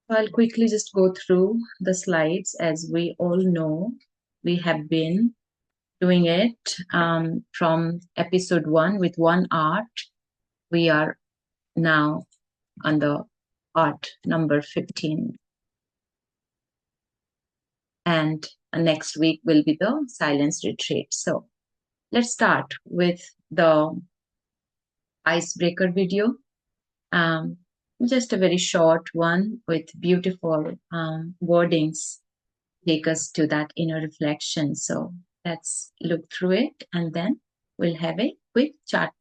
I'll quickly just go through the slides. As we all know, we have been doing it from episode 1 with one art. We are now on the art number 15. And next week will be the silence retreat. So let's start with the icebreaker video. Just a very short one with beautiful wordings take us to that inner reflection. So let's look through it and then we'll have a quick chat.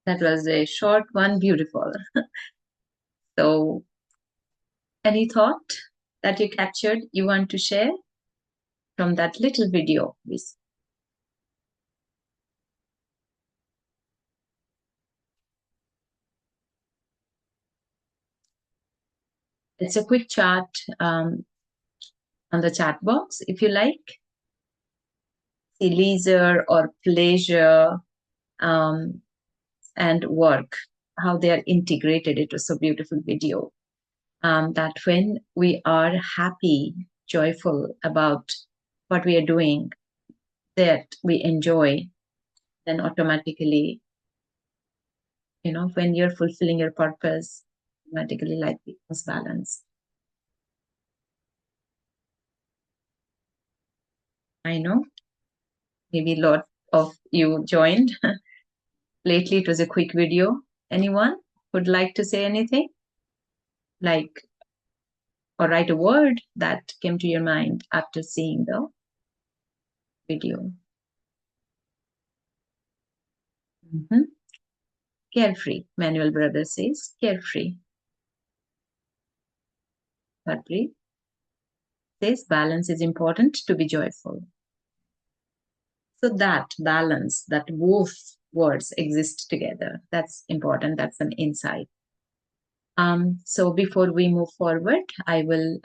That was a short one, beautiful. So, any thought that you captured you want to share from that little video, please? It's a quick chat on the chat box if you like. See leisure or pleasure and work, how they are integrated. It was a beautiful video. That when we are happy, joyful about what we are doing, that we enjoy, then automatically, when you're fulfilling your purpose, automatically life becomes balanced. I know maybe a lot of you joined. Lately, it was a quick video. Anyone would like to say anything? Or write a word that came to your mind after seeing the video. Carefree. Manuel Brother says carefree. Harpreet says balance is important to be joyful. So that balance, that both words exist together, that's important. That's an insight. So before we move forward, I will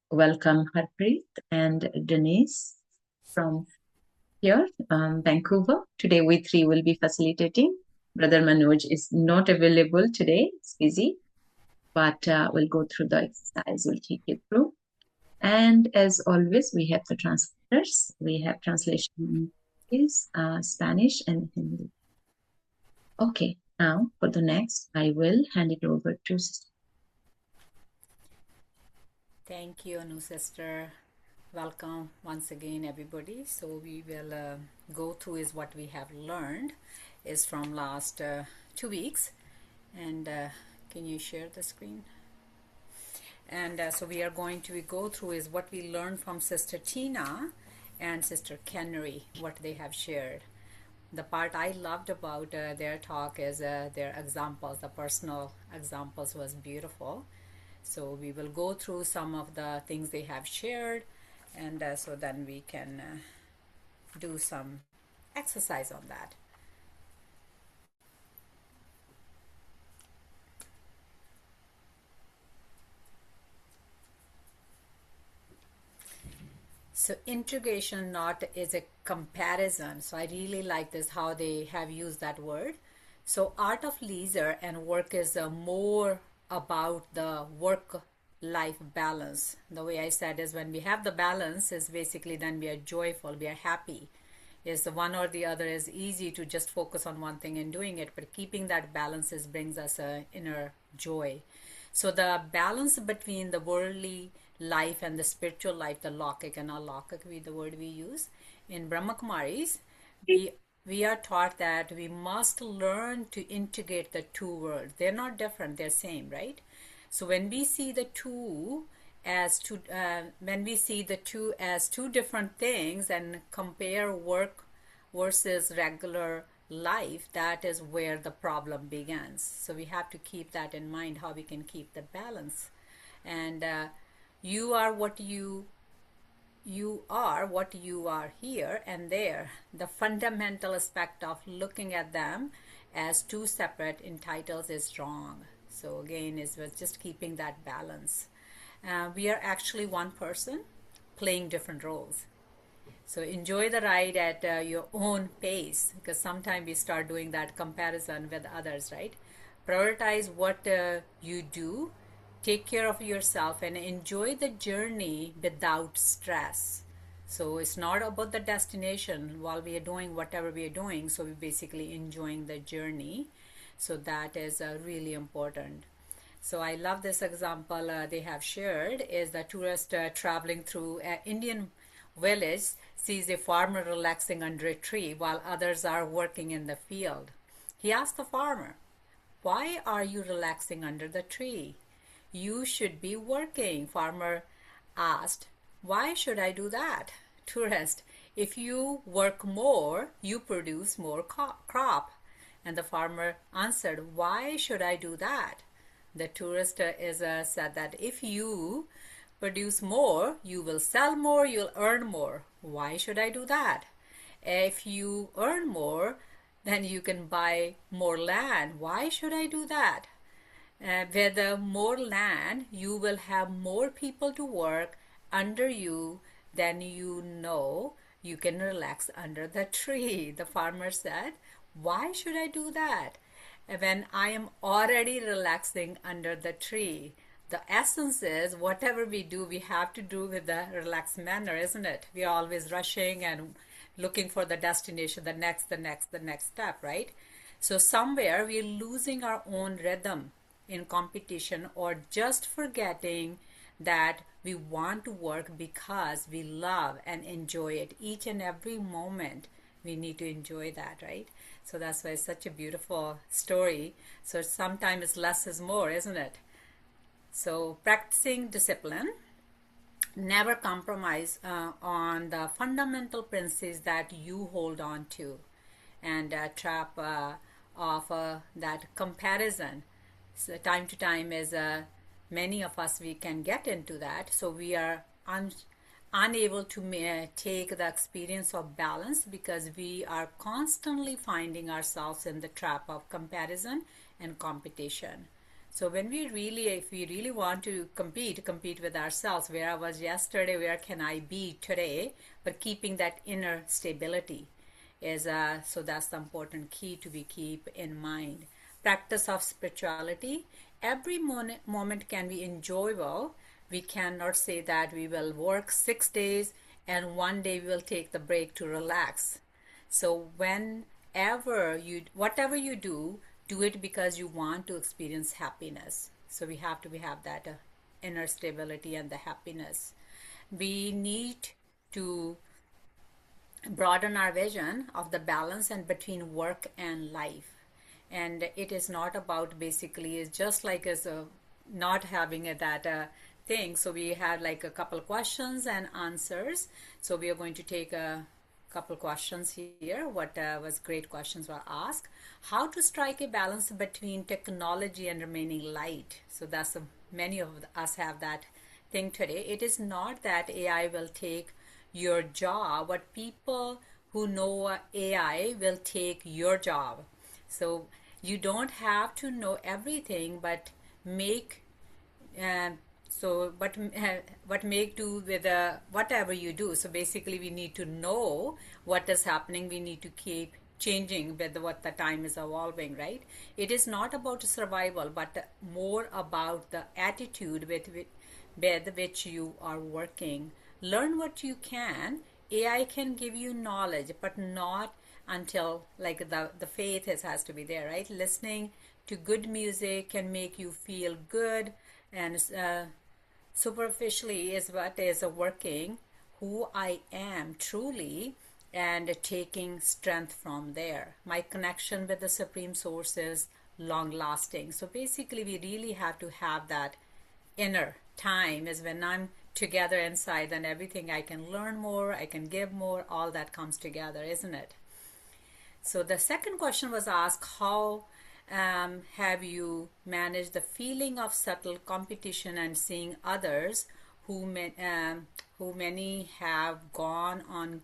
welcome Harpreet and Denise from here, Vancouver. Today we three will be facilitating. Brother Manoj is not available today, it's busy, but we'll go through the exercise, we'll take you through. And as always, we have the translators. We have translation in Spanish and Hindi. Okay, now for the next, I will hand it over to Sister. Thank you, Anu sister. Welcome once again, everybody. So we will go through is what we have learned is from last 2 weeks. And can you share the screen? And so we are going to go through is what we learned from Sister Tina and Sister Kennery, what they have shared. The part I loved about their talk is their examples, the personal examples was beautiful. So we will go through some of the things they have shared, and so then we can do some exercise on that. So integration not is a comparison. So I really like this, how they have used that word. So art of leisure and work is more about the work-life balance. The way I said is when we have the balance is basically then we are joyful, we are happy. is the one or the other is easy to just focus on one thing and doing it, but keeping that balance is brings us a inner joy. So the balance between the worldly life and the spiritual life, the Laukik and Alaukik be the word we use in Brahma Kumaris, we we are taught that we must learn to integrate the two worlds. They're not different; they're same, right? So when we see the two when we see the two as two different things and compare work versus regular life, that is where the problem begins. So we have to keep that in mind, how we can keep the balance. And you are what you are here and there. The fundamental aspect of looking at them as two separate entitles is wrong. So again, is was just keeping that balance. We are actually one person playing different roles. So enjoy the ride at your own pace, because sometimes we start doing that comparison with others, right? Prioritize what you do, take care of yourself, and enjoy the journey without stress. So it's not about the destination while we are doing whatever we are doing. So we're basically enjoying the journey. So that is really important. So I love this example they have shared is the tourist traveling through an Indian village sees a farmer relaxing under a tree while others are working in the field. He asked the farmer, "Why are you relaxing under the tree? You should be working." Farmer asked, "Why should I do that?" Tourist, "If you work more, you produce more crop." And the farmer answered, "Why should I do that?" The tourist said that if you produce more, you will sell more, you'll earn more. Why should I do that? If you earn more, then you can buy more land. Why should I do that? With more land, you will have more people to work under you. Then you know you can relax under the tree. The farmer said, "Why should I do that when I am already relaxing under the tree?" The essence is whatever we do, we have to do with a relaxed manner, isn't it? We are always rushing and looking for the destination, the next step, right? So somewhere we're losing our own rhythm in competition, or just forgetting that we want to work because we love and enjoy it each and every moment. We need to enjoy that, right? So that's why it's such a beautiful story. So sometimes less is more, isn't it? So practicing discipline, never compromise on the fundamental principles that you hold on to, and trap of that comparison. So time to time is many of us we can get into that. So we are unable to take the experience of balance because we are constantly finding ourselves in the trap of comparison and competition. So when if we really want to compete with ourselves, where I was yesterday, where can I be today, but keeping that inner stability is so that's the important key to be keep in mind. Practice of spirituality. Every moment can be enjoyable. We cannot say that we will work 6 days and one day we will take the break to relax. So whatever you do it because you want to experience happiness. So we have to have that inner stability and the happiness. We need to broaden our vision of the balance and between work and life. And it is not about basically it's just like as a not having that thing. So we had like a couple questions and answers. So we are going to take a couple questions here. What was great questions were asked. How to strike a balance between technology and remaining light. So that's many of us have that thing today. It is not that AI will take your job, but people who know AI will take your job. So you don't have to know everything, but make what make do with whatever you do. So basically we need to know what is happening. We need to keep changing with what the time is evolving, right? It is not about survival, but more about the attitude with which you are working. Learn what you can AI can give you knowledge, but not until like the faith has to be there, right? Listening to good music can make you feel good, and superficially is what is working who I am truly, and taking strength from there. My connection with the Supreme Source is long lasting. So basically, we really have to have that inner time is when I'm together inside, then everything I can learn more, I can give more, all that comes together, isn't it? So the second question was asked, how have you managed the feeling of subtle competition and seeing others who, who many have gone on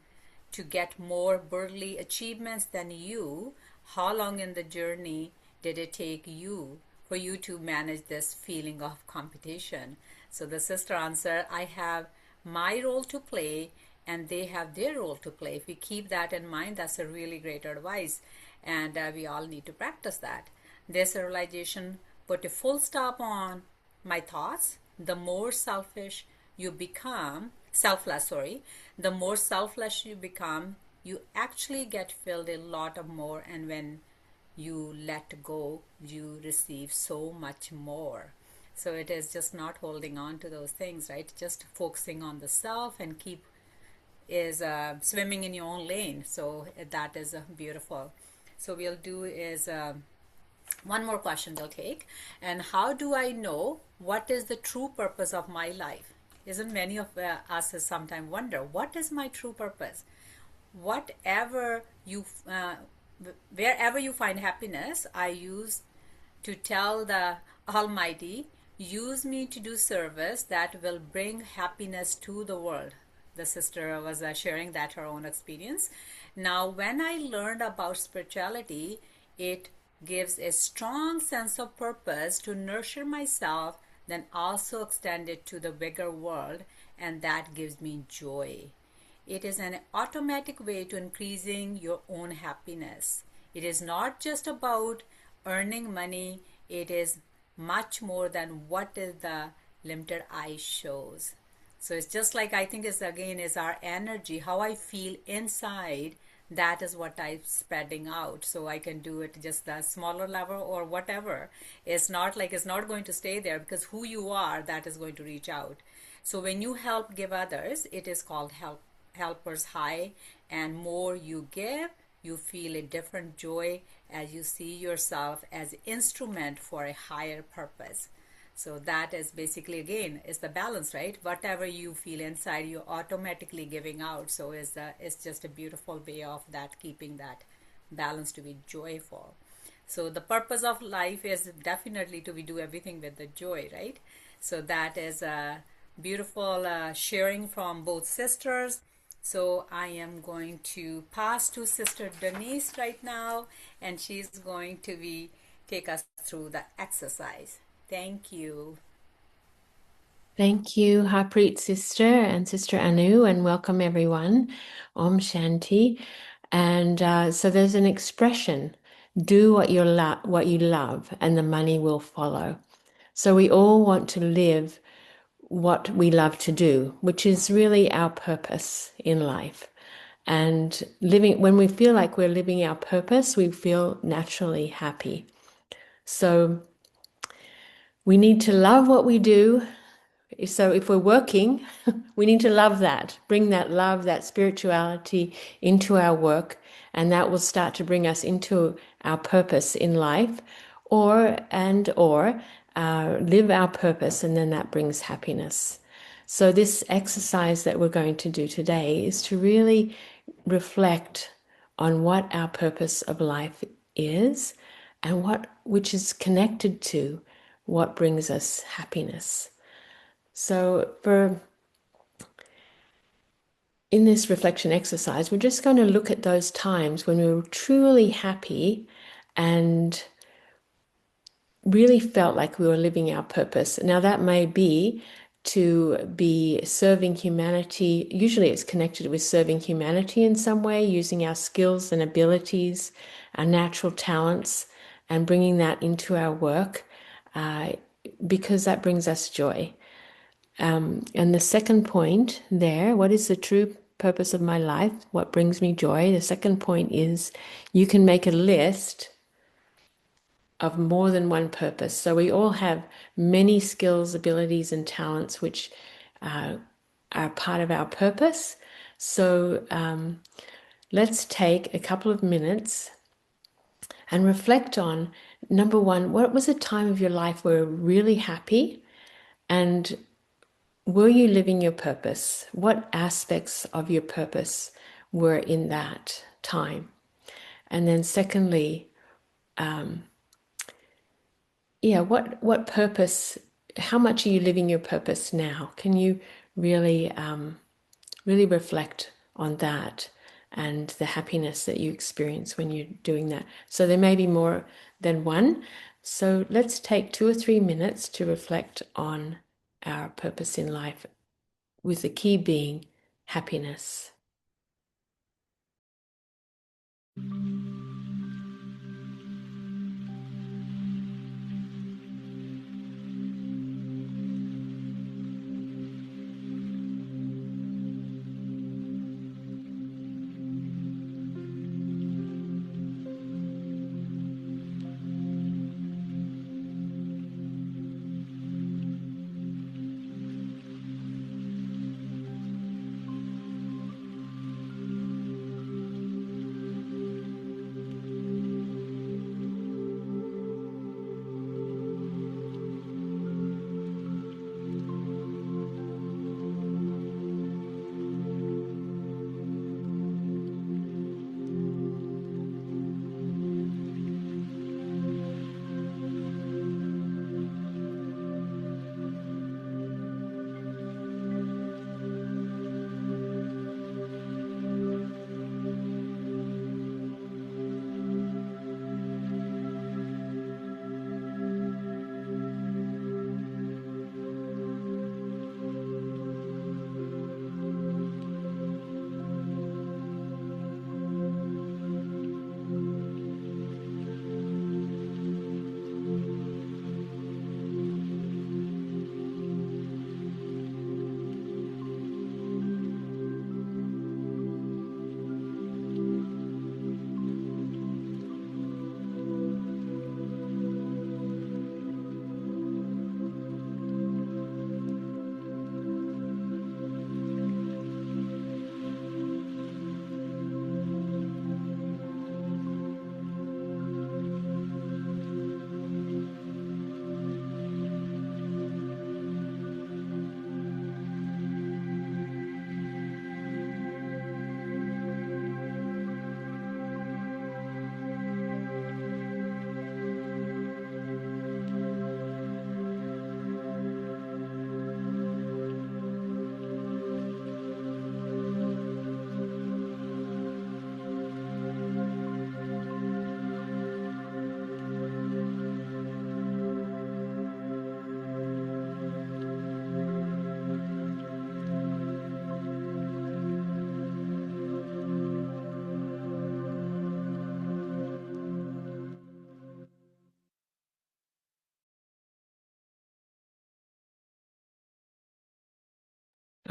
to get more worldly achievements than you? How long in the journey did it take you for you to manage this feeling of competition? So the sister answered, I have my role to play and they have their role to play. If we keep that in mind, that's a really great advice, and we all need to practice that. This realization put a full stop on my thoughts. The more selfish you become, selfless, sorry, the more selfless you become, you actually get filled a lot of more, and when you let go, you receive so much more. So it is just not holding on to those things, right? Just focusing on the self and keep is swimming in your own lane. So that is beautiful. So we'll do is one more question we'll take. And how do I know what is the true purpose of my life? Isn't many of us sometimes wonder, what is my true purpose? Whatever you, wherever you find happiness, I use to tell the Almighty, use me to do service that will bring happiness to the world. The sister was sharing that her own experience. Now, when I learned about spirituality, it gives a strong sense of purpose to nurture myself, then also extend it to the bigger world, and that gives me joy. It is an automatic way to increasing your own happiness. It is not just about earning money, it is much more than what is the limited eye shows. So it's just like, I think it's again is our energy, how I feel inside, that is what I'm spreading out. So I can do it just the smaller level or whatever. It's not like it's not going to stay there, because who you are, that is going to reach out. So when you help give others, it is called helpers high, and more you give, you feel a different joy as you see yourself as instrument for a higher purpose. So that is basically, again, is the balance, right? Whatever you feel inside, you're automatically giving out. So it's just a beautiful way of that, keeping that balance to be joyful. So the purpose of life is definitely to be do everything with the joy, right? So that is a beautiful sharing from both sisters. So I am going to pass to Sister Denise right now, and she's going to be take us through the exercise. Thank you. Thank you, Harpreet sister and Sister Anu, and welcome everyone. Om Shanti. And so there's an expression, do what you love and the money will follow. So we all want to live what we love to do, which is really our purpose in life. And living, when we feel like we're living our purpose, we feel naturally happy. So we need to love what we do. So if we're working, we need to love that, bring that love, that spirituality into our work, and that will start to bring us into our purpose in life, or live our purpose, and then that brings happiness. So this exercise that we're going to do today is to really reflect on what our purpose of life is, and which is connected to what brings us happiness. So in this reflection exercise, we're just going to look at those times when we were truly happy and really felt like we were living our purpose. Now that may be to be serving humanity. Usually it's connected with serving humanity in some way, using our skills and abilities, our natural talents, and bringing that into our work, because that brings us joy. And the second point there, what is the true purpose of my life? What brings me joy? The second point is you can make a list of more than one purpose. So we all have many skills, abilities, and talents which are part of our purpose. So let's take a couple of minutes and reflect on, number one, what was a time of your life where you were really happy, and were you living your purpose? What aspects of your purpose were in that time? And then secondly, what purpose, how much are you living your purpose now? Can you really, really reflect on that and the happiness that you experience when you're doing that? So there may be more than one. So let's take 2 or 3 minutes to reflect on our purpose in life, with the key being happiness.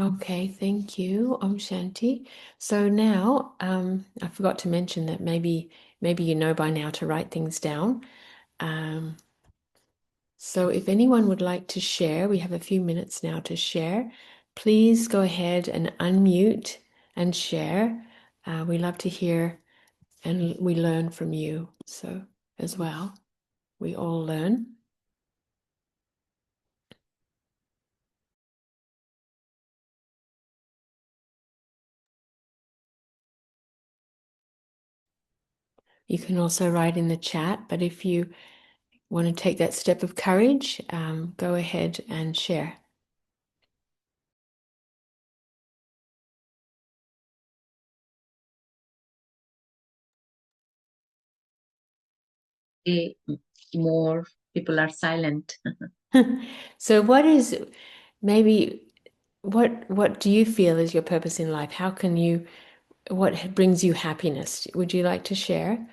Okay, thank you, Om Shanti. So now, I forgot to mention that maybe you know by now to write things down. So if anyone would like to share, we have a few minutes now to share. Please go ahead and unmute and share. We love to hear and we learn from you. So as well, we all learn. You can also write in the chat, but if you want to take that step of courage, go ahead and share. More people are silent. So what do you feel is your purpose in life? What brings you happiness? Would you like to share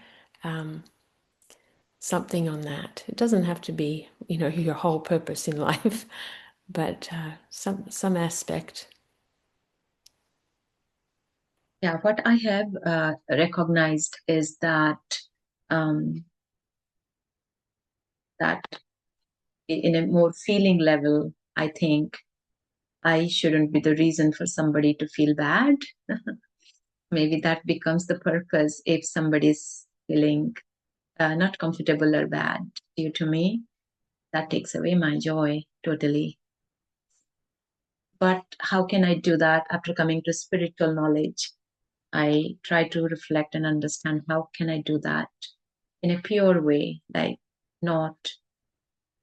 something on that? It doesn't have to be, your whole purpose in life, but some aspect. Yeah, what I have recognized is um, that in a more feeling level, I think I shouldn't be the reason for somebody to feel bad. Maybe that becomes the purpose if somebody's feeling not comfortable or bad due to me. That takes away my joy totally. But how can I do that after coming to spiritual knowledge? I try to reflect and understand how can I do that in a pure way, like not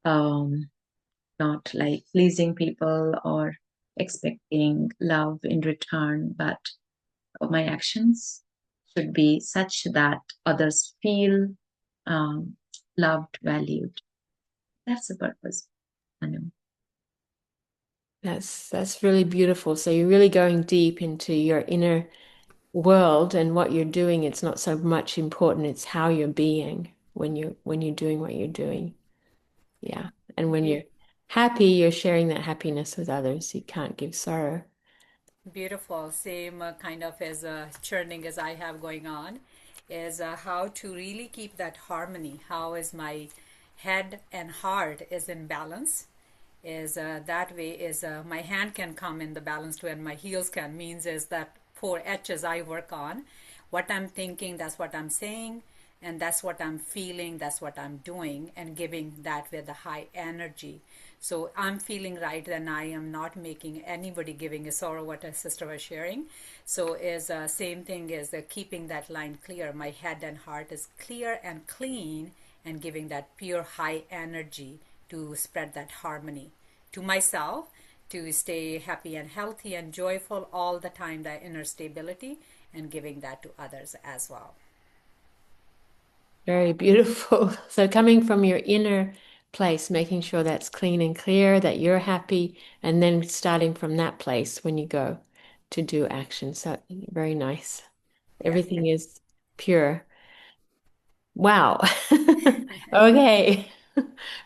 um, not like pleasing people or expecting love in return, but my actions should be such that others feel um, loved, valued. That's the purpose. I know. That's really beautiful. So you're really going deep into your inner world and what you're doing. It's not so much important, it's how you're being when you're doing what you're doing. Yeah. And when Be- you're happy, you're sharing that happiness with others. You can't give sorrow. Beautiful. Same kind of as churning as I have going on is how to really keep that harmony. How is my head and heart is in balance? Is that way is my hand can come in the balance too, and my heels can means is that 4 H's I work on. What I'm thinking, that's what I'm saying, and that's what I'm feeling, that's what I'm doing, and giving that with a high energy. So I'm feeling right, then I am not making anybody giving a sorrow, what a sister was sharing. So is same thing is keeping that line clear. My head and heart is clear and clean, and giving that pure high energy to spread that harmony to myself, to stay happy and healthy and joyful all the time, that inner stability, and giving that to others as well. Very beautiful. So coming from your inner place, making sure that's clean and clear, that you're happy, and then starting from that place when you go to do action. So very nice. Yeah. Everything is pure. Wow. Okay.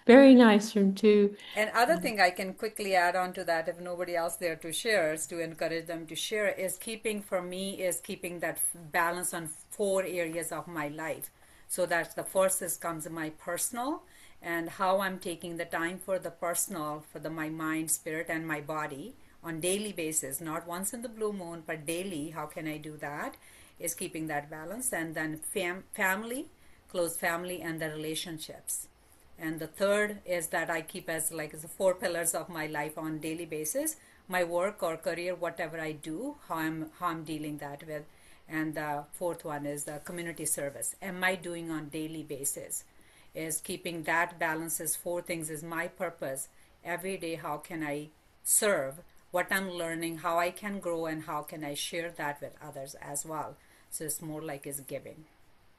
Very nice from two. And other thing I can quickly add on to that, if nobody else there to share, is to encourage them to share, is keeping, for me, is keeping that balance on 4 areas of my life. So that's the first is comes my personal, and how I'm taking the time for the personal, for the my mind, spirit, and my body on daily basis, not once in the blue moon, but daily. How can I do that? Is keeping that balance, and then family, close family, and the relationships. And the third is that I keep as like the 4 pillars of my life on daily basis: my work or career, whatever I do, how I'm dealing that with. And the fourth one is the community service. Am I doing on daily basis? Is keeping that balance is 4 things is my purpose. Every day, how can I serve what I'm learning, how I can grow, and how can I share that with others as well. So it's more like is giving.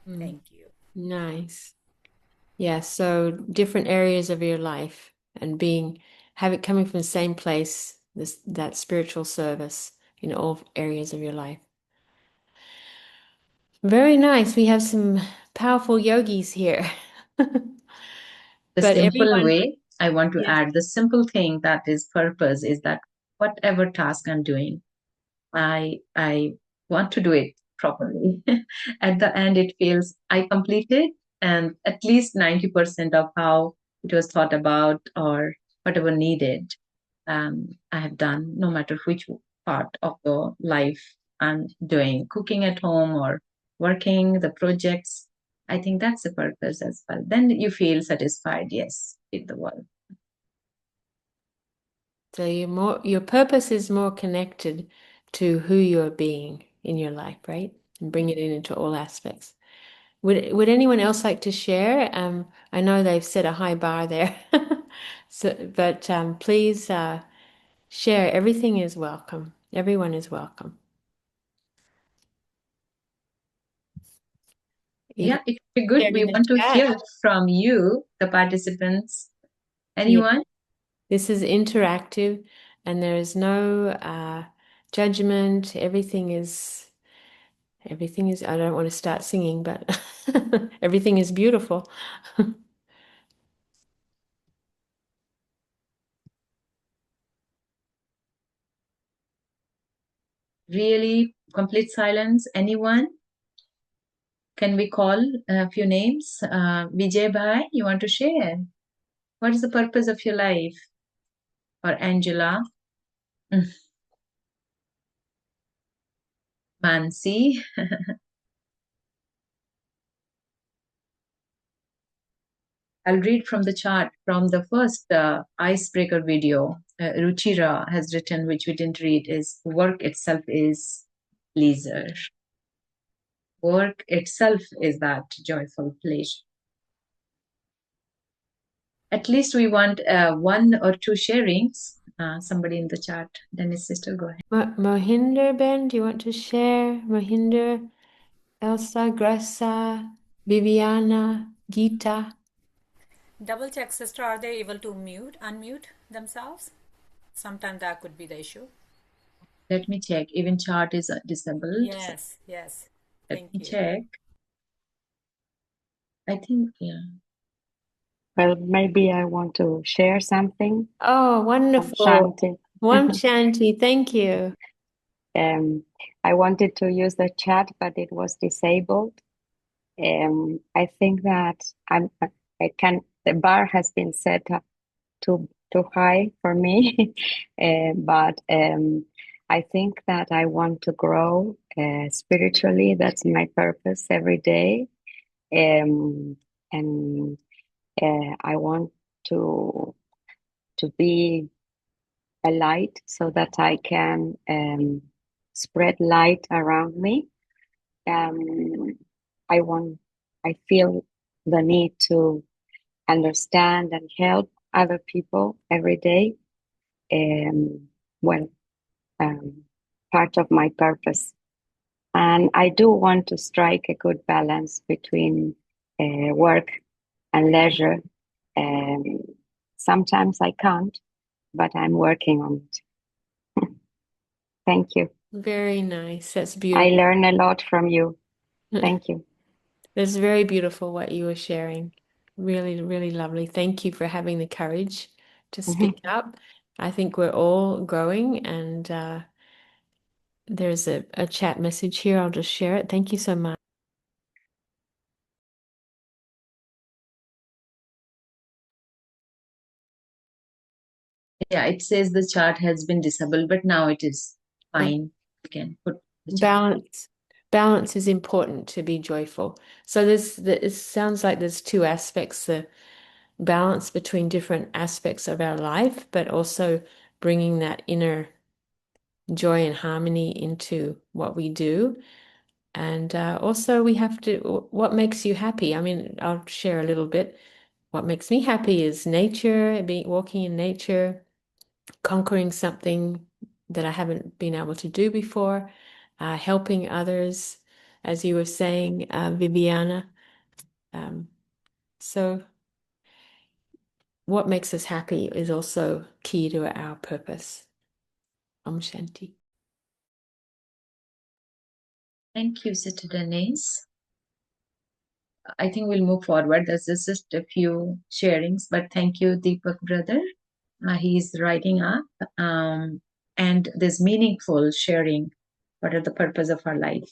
Mm, Thank you. nice. Yeah, so different areas of your life and have it coming from the same place, that spiritual service in all areas of your life. Very nice. We have some powerful yogis here. The But simple everyone, way I want to yes, add, the simple thing that is purpose is that whatever task I'm doing, I want to do it properly. At the end, it feels I completed, and at least 90% of how it was thought about or whatever needed, I have done, no matter which part of the life I'm doing, cooking at home or working, the projects. I think that's the purpose as well. Then you feel satisfied, yes, with the work. so your purpose is more connected to who you're being in your life, right? And bring it into all aspects. Would anyone else like to share? I know they've set a high bar there. So, but please share. Everything is welcome. Everyone is welcome. Even Yeah, it would be good. share We in the want to chat. hear from you, the participants. Yeah, Anyone? this is interactive, and there is no judgment. Everything is. I don't want to start singing, but everything is beautiful. Really Complete silence. Anyone? Can we call a few names? Vijay Bhai, you want to share? What is the purpose of your life? Or Angela? Mansi? I'll read from the chat from the first icebreaker video. Ruchira has written, which we didn't read, is work itself is leisure. Work itself is that joyful pleasure. At least we want one or two sharings. Somebody in the chat. Dennis' sister, go ahead. Mohinder Ben, do you want to share? Mohinder, Elsa, Gressa, Viviana, Gita. Double check, sister, are they able to unmute themselves? Sometimes that could be the issue. Let me check. Even chart is disabled. Yes, yes. Let me Thank you. check. I think, yeah. Well, maybe I want to share something. Oh, wonderful. Shanti. Shanti, thank you. I wanted to use the chat, but it was disabled. I think that the bar has been set up too high for me, but I think that I want to grow spiritually. That's my purpose every day, and I want to be a light so that I can spread light around me. I feel the need to understand and help other people every day. Well, part of my purpose. And I do want to strike a good balance between work and leisure. Sometimes I can't, but I'm working on it. Thank you. Very nice. That's I beautiful. learn a lot from you. Thank you. That's very beautiful what you were sharing. Really, really lovely. Thank you for having the courage to speak up. I think we're all growing, and there's a chat message here. I'll just share it. Thank you so much. Yeah, it says the chart has been disabled, but now it is fine. You can put the chart. Balance is important to be joyful. So it sounds like there's two aspects, the balance between different aspects of our life, but also bringing that inner joy and harmony into what we do. And also we have to, what makes you happy? I mean, I'll share a little bit. What makes me happy is nature, walking in nature, conquering something that I haven't been able to do before, helping others, as you were saying, Viviana. So what makes us happy is also key to our purpose. Om Shanti. Thank you, Sister Denise. I think we'll move forward. There's just a few sharings, but thank you, Deepak brother. He's writing up. And this meaningful sharing, what are the purpose of our life?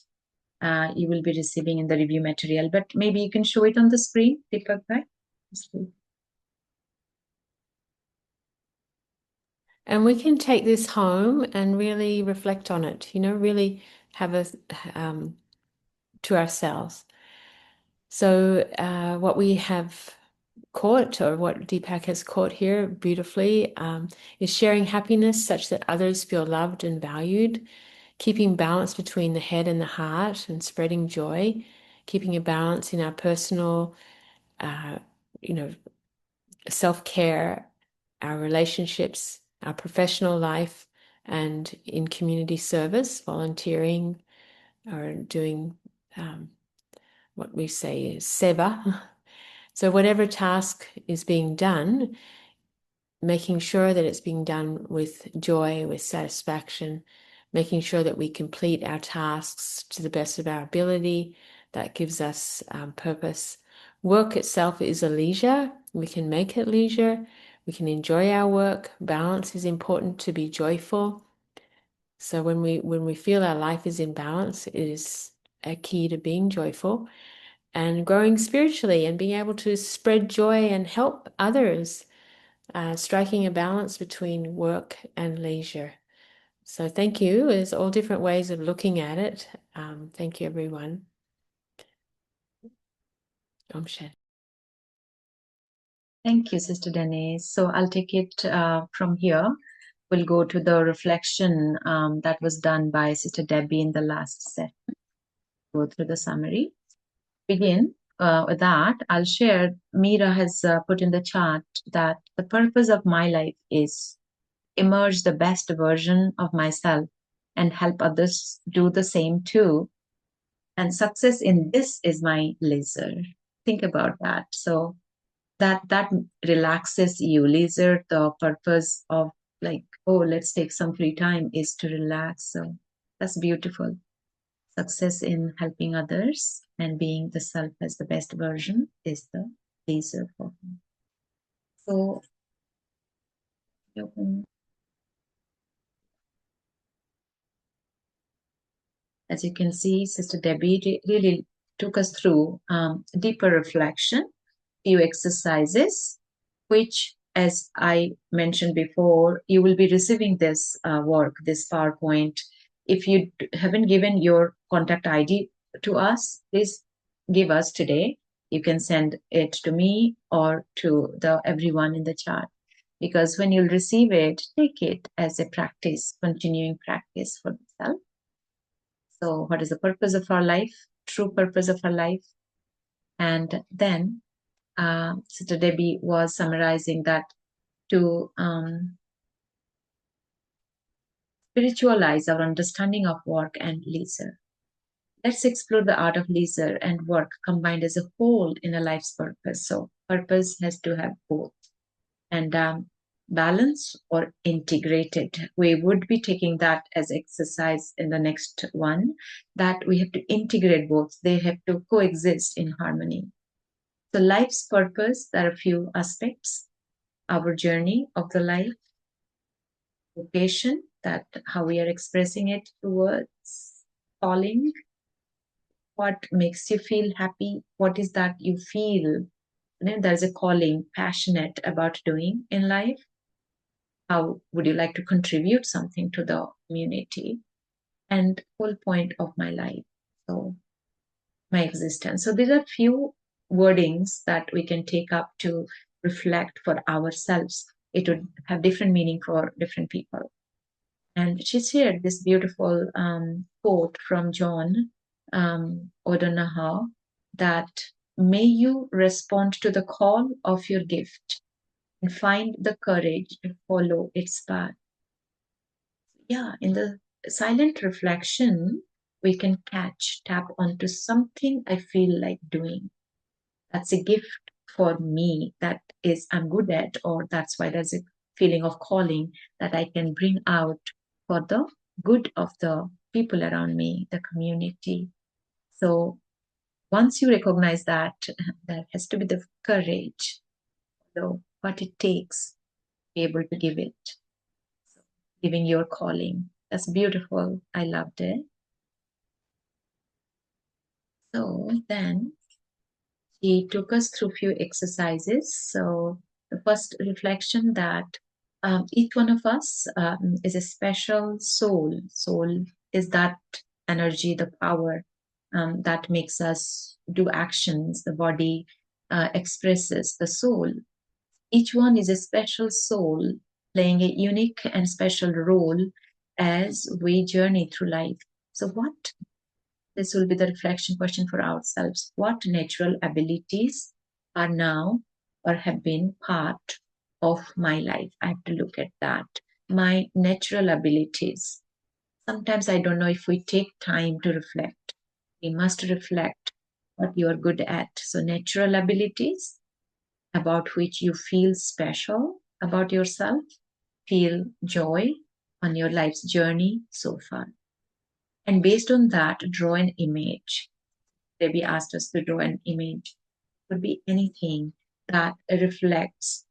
You will be receiving in the review material, but maybe you can show it on the screen, Deepak bhai. And we can take this home and really reflect on it, really have a to ourselves. So what we have caught, or what Deepak has caught here beautifully, is sharing happiness such that others feel loved and valued, keeping balance between the head and the heart, and spreading joy, keeping a balance in our personal, self-care, our relationships, our professional life, and in community service, volunteering, or doing what we say is seva. So whatever task is being done, making sure that it's being done with joy, with satisfaction, making sure that we complete our tasks to the best of our ability. That gives us purpose. Work itself is a leisure. We can make it leisure. We can enjoy our work. Balance is important to be joyful. So when we feel our life is in balance, it is a key to being joyful and growing spiritually and being able to spread joy and help others, striking a balance between work and leisure. So thank you. There's all different ways of looking at it. Thank you, everyone. Om Shanti. Thank you, Sister Denise. So I'll take it from here. We'll go to the reflection that was done by Sister Debbie in the last session. Go through the summary. Begin with that. I'll share. Meera has put in the chat that the purpose of my life is emerge the best version of myself and help others do the same too. And success in this is my leisure. Think about that. So that relaxes you. Leisure, the purpose of like, oh, let's take some free time is to relax. So that's beautiful. Success in helping others and being the self as the best version is the leisure for me. So as you can see, Sister Debbie really took us through deeper reflection, few exercises, which, as I mentioned before, you will be receiving this work, this PowerPoint. If you haven't given your contact ID to us, please give us today. You can send it to me or to everyone in the chat. Because when you'll receive it, take it as a practice, continuing practice for yourself. So what is the purpose of our life? True purpose of our life. And then Sister Debbie was summarizing that to spiritualize our understanding of work and leisure. Let's explore the art of leisure and work combined as a whole in a life's purpose. So purpose has to have both. And balance or integrated. We would be taking that as exercise in the next one, that we have to integrate both. They have to coexist in harmony. So life's purpose, there are a few aspects. Our journey of the life, vocation, that how we are expressing it towards calling, what makes you feel happy, what is that you feel, there's a calling, passionate about doing in life. How would you like to contribute something to the community? And whole point of my life, so my existence. So these are few wordings that we can take up to reflect for ourselves. It would have different meaning for different people. And she shared this beautiful quote from John O'Donoghue, that may you respond to the call of your gift and find the courage to follow its path. Yeah, in the silent reflection, we can tap onto something I feel like doing. That's a gift for me that is I'm good at, or that's why there's a feeling of calling that I can bring out for the good of the people around me, the community. So once you recognize that, there has to be the courage, so what it takes to be able to give it. So, giving your calling. That's beautiful. I loved it. So then he took us through few exercises. So the first reflection that each one of us is a special soul. Soul is that energy, the power that makes us do actions. The body expresses the soul. Each one is a special soul playing a unique and special role as we journey through life. So what this will be the reflection question for ourselves. What natural abilities are now or have been part of my life? I have to look at that. My natural abilities. Sometimes I don't know if we take time to reflect. We must reflect what you are good at. So natural abilities about which you feel special about yourself, feel joy on your life's journey so far. And based on that, draw an image. Debbie asked us to draw an image. It could be anything that reflects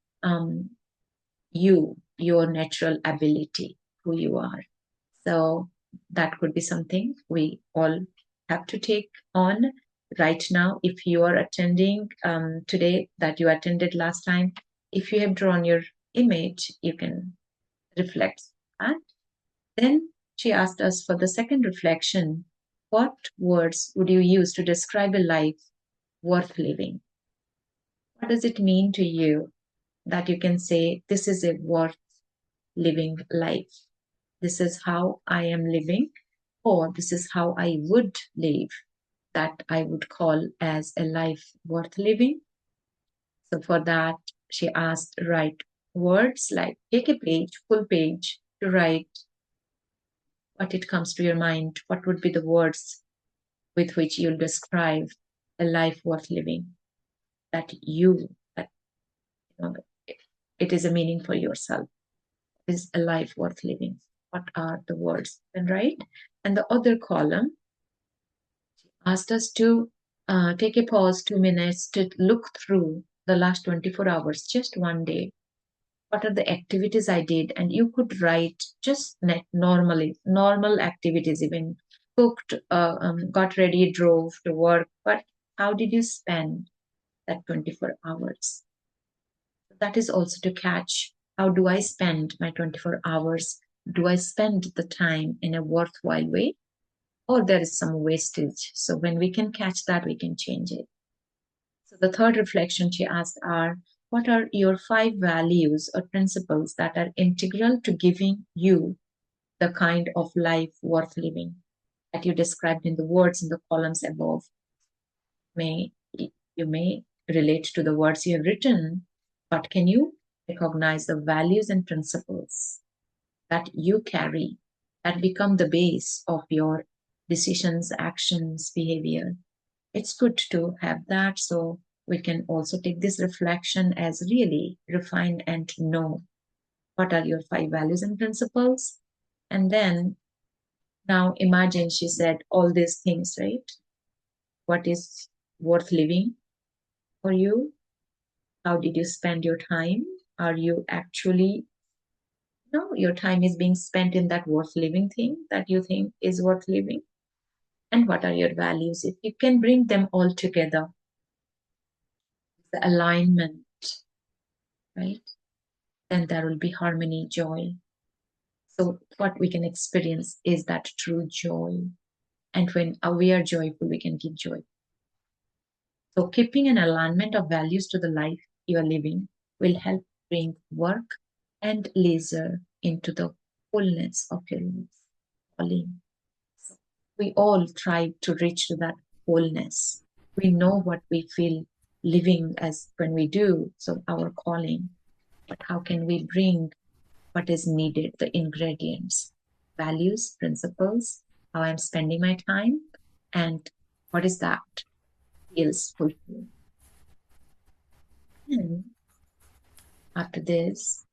you, your natural ability, who you are. So that could be something we all have to take on right now. If you are attending today that you attended last time, if you have drawn your image, you can reflect that. Then she asked us for the second reflection, what words would you use to describe a life worth living? What does it mean to you that you can say, this is a worth living life? This is how I am living, or this is how I would live, that I would call as a life worth living. So for that, she asked, write words, like take a page, full page, to write what it comes to your mind. What would be the words with which you'll describe a life worth living, that you know, it is a meaning for yourself, is a life worth living. What are the words? And write. And the other column asked us to take a pause, 2 minutes, to look through the last 24 hours, just one day. What are the activities I did? And you could write just normal activities, even cooked, got ready, drove to work. But how did you spend that 24 hours? That is also to catch, how do I spend my 24 hours? Do I spend the time in a worthwhile way? Or there is some wastage? So when we can catch that, we can change it. So the third reflection she asked are, what are your 5 values or principles that are integral to giving you the kind of life worth living that you described in the words in the columns above? You may relate to the words you have written, but can you recognize the values and principles that you carry that become the base of your decisions, actions, behavior? It's good to have that, so we can also take this reflection as really refine and know what are your 5 values and principles. And then now imagine she said all these things, right? What is worth living for you? How did you spend your time? Are you actually, your time is being spent in that worth living thing that you think is worth living? And what are your values? If you can bring them all together, the alignment, right? Then there will be harmony, joy. So what we can experience is that true joy. And when we are joyful, we can give joy. So keeping an alignment of values to the life you are living will help bring work and leisure into the fullness of your calling. So we all try to reach to that wholeness. We know what we feel living as when we do, so our calling. But how can we bring what is needed, the ingredients, values, principles, how I'm spending my time, and what is that feels fulfilling? And after this,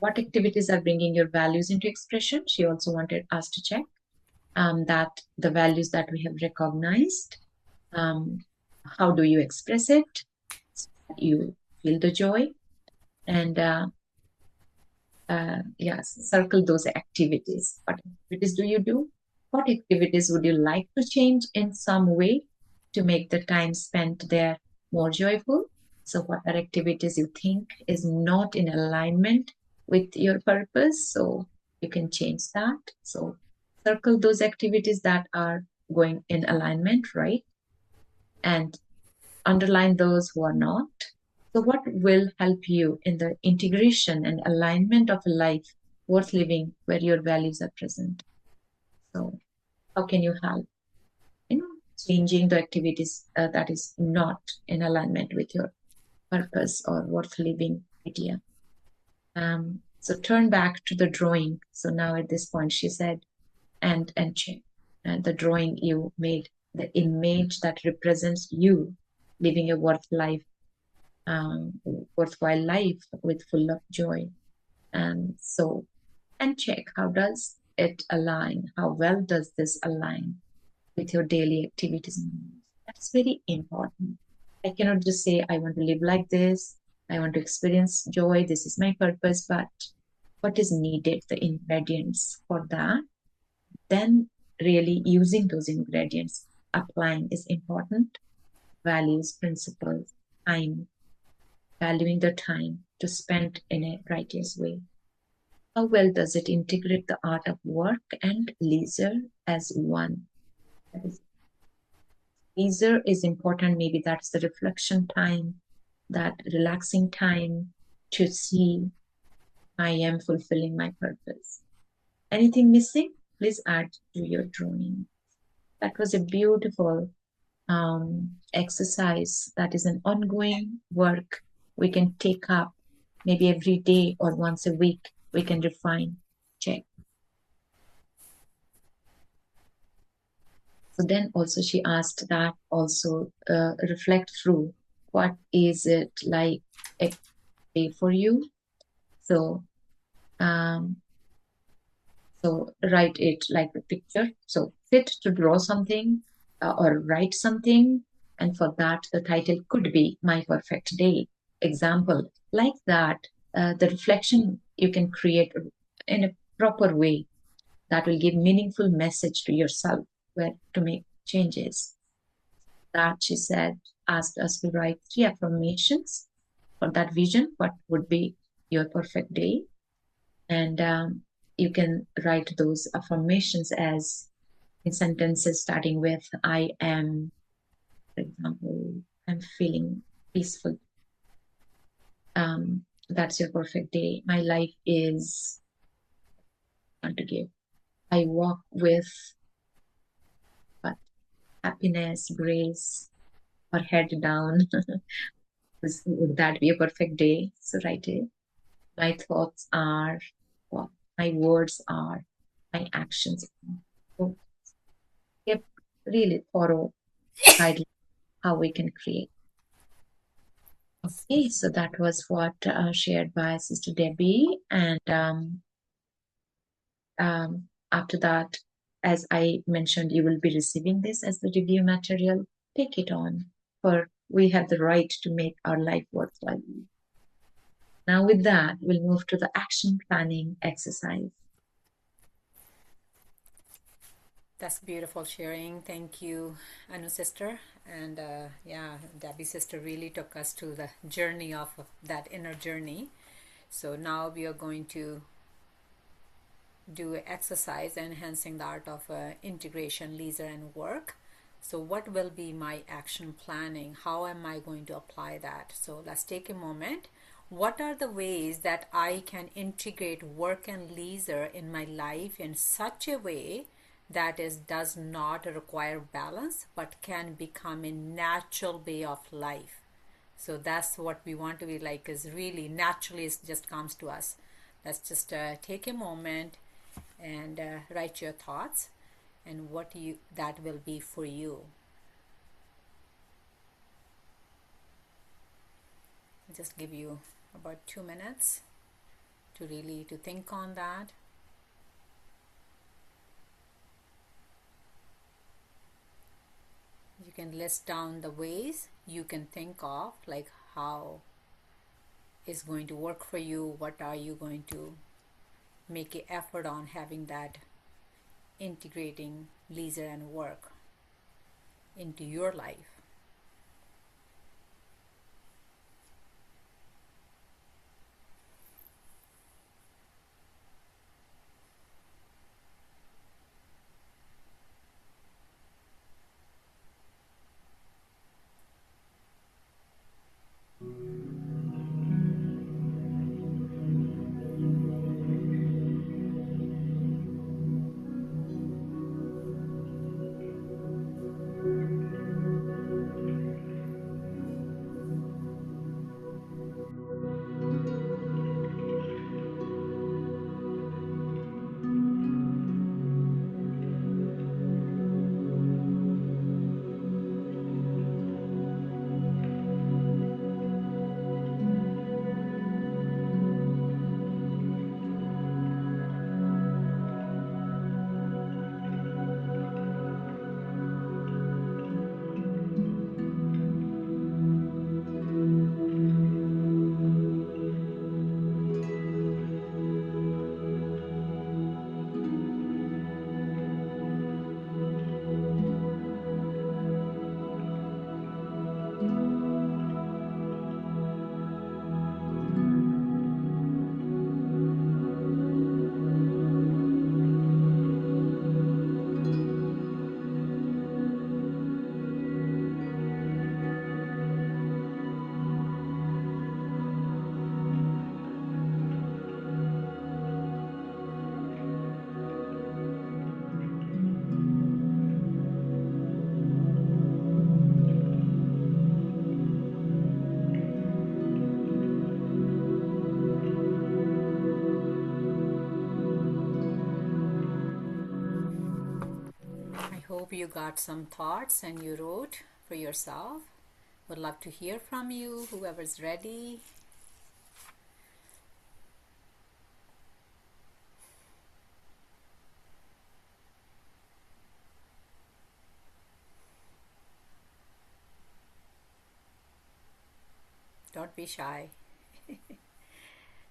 what activities are bringing your values into expression? She also wanted us to check that the values that we have recognized, how do you express it? So that you feel the joy, and yes, circle those activities. What activities do you do? What activities would you like to change in some way to make the time spent there more joyful? So what are activities you think is not in alignment with your purpose? So you can change that. So circle those activities that are going in alignment, right? And underline those who are not. So what will help you in the integration and alignment of a life worth living where your values are present? So how can you help, changing the activities that is not in alignment with your purpose or worth living idea? So turn back to the drawing. So now at this point she said, and check the drawing you made, the image that represents you living a worthwhile life with full of joy. And check, how does it align? How well does this align with your daily activities? That's very important. I cannot just say I want to live like this, I want to experience joy. This is my purpose, but what is needed, the ingredients for that? Then really using those ingredients, applying is important. Values, principles, time, valuing the time to spend in a righteous way. How well does it integrate the art of work and leisure as one? That is, leisure is important. Maybe that's the reflection time, that relaxing time to see I am fulfilling my purpose. Anything missing? Please add to your drawing. That was a beautiful exercise. That is an ongoing work we can take up maybe every day or once a week. We can refine, check. So then also she asked that also reflect through what is it like a day for you. So so write it like a picture. So sit to draw something or write something, and for that the title could be My Perfect Day. Example like that. The reflection you can create in a proper way that will give meaningful message to yourself where to make changes. That she said asked us to write 3 affirmations for that vision. What would be your perfect day? And you can write those affirmations as in sentences starting with I am, for example, I'm feeling peaceful. That's your perfect day. My life is to give. I walk with what? Happiness, grace, or head down. Would that be a perfect day? So write it. My thoughts are what? My words are, my actions are. So keep really thorough guidelines how we can create. Okay, so that was what shared by Sister Debbie, and after that, as I mentioned, you will be receiving this as the review material. Take it on, for we have the right to make our life worthwhile. Now with that, we'll move to the action planning exercise. That's beautiful sharing. Thank you, Anu sister. And yeah, Debbie sister really took us to the journey of that inner journey. So now we are going to do an exercise enhancing the art of integration, leisure, and work. So what will be my action planning? How am I going to apply that? So let's take a moment. What are the ways that I can integrate work and leisure in my life in such a way that does not require balance but can become a natural way of life? So that's what we want to be like, is really naturally it just comes to us. Let's just take a moment and write your thoughts and what that will be for you. Just give you about 2 minutes to really to think on that. You can list down the ways you can think of, like how is going to work for you, what are you going to make an effort on having that integrating leisure and work into your life. hope you got some thoughts and you wrote for yourself. Would love to hear from you, whoever's ready. Don't be shy.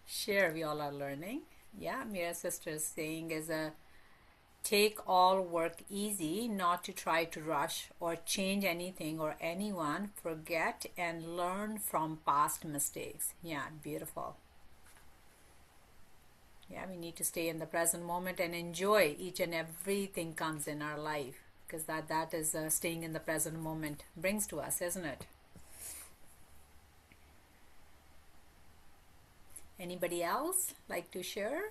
Share, we all are learning. Yeah, Mira's sister is saying is take all work easy, not to try to rush or change anything or anyone. Forget and learn from past mistakes. Yeah, beautiful. Yeah, we need to stay in the present moment and enjoy each and everything comes in our life, because that is staying in the present moment brings to us, isn't it? Anybody else like to share?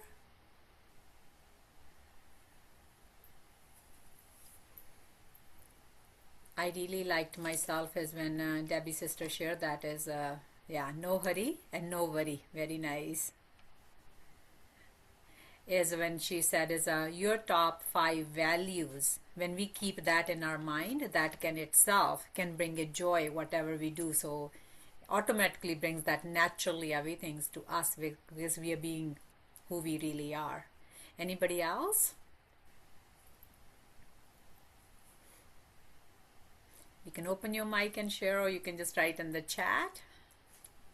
I really liked myself is when Debbie's sister shared that is, yeah, no hurry and no worry. Very nice. Is when she said is your top 5 values. When we keep that in our mind, that can itself can bring a joy whatever we do. So automatically brings that naturally everything to us because we are being who we really are. Anybody else? You can open your mic and share, or you can just write in the chat.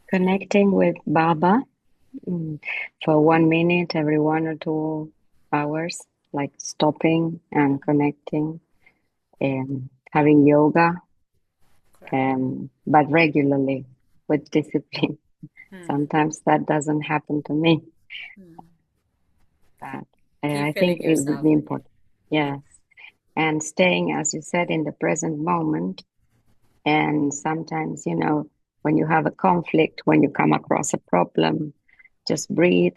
Connecting with Baba for 1 minute every 1 or 2 hours, like stopping and connecting, and having yoga, but regularly with discipline. Sometimes that doesn't happen to me. But I think it would be important. Yes. And staying, as you said, in the present moment. And sometimes, you know, when you have a conflict, when you come across a problem, just breathe,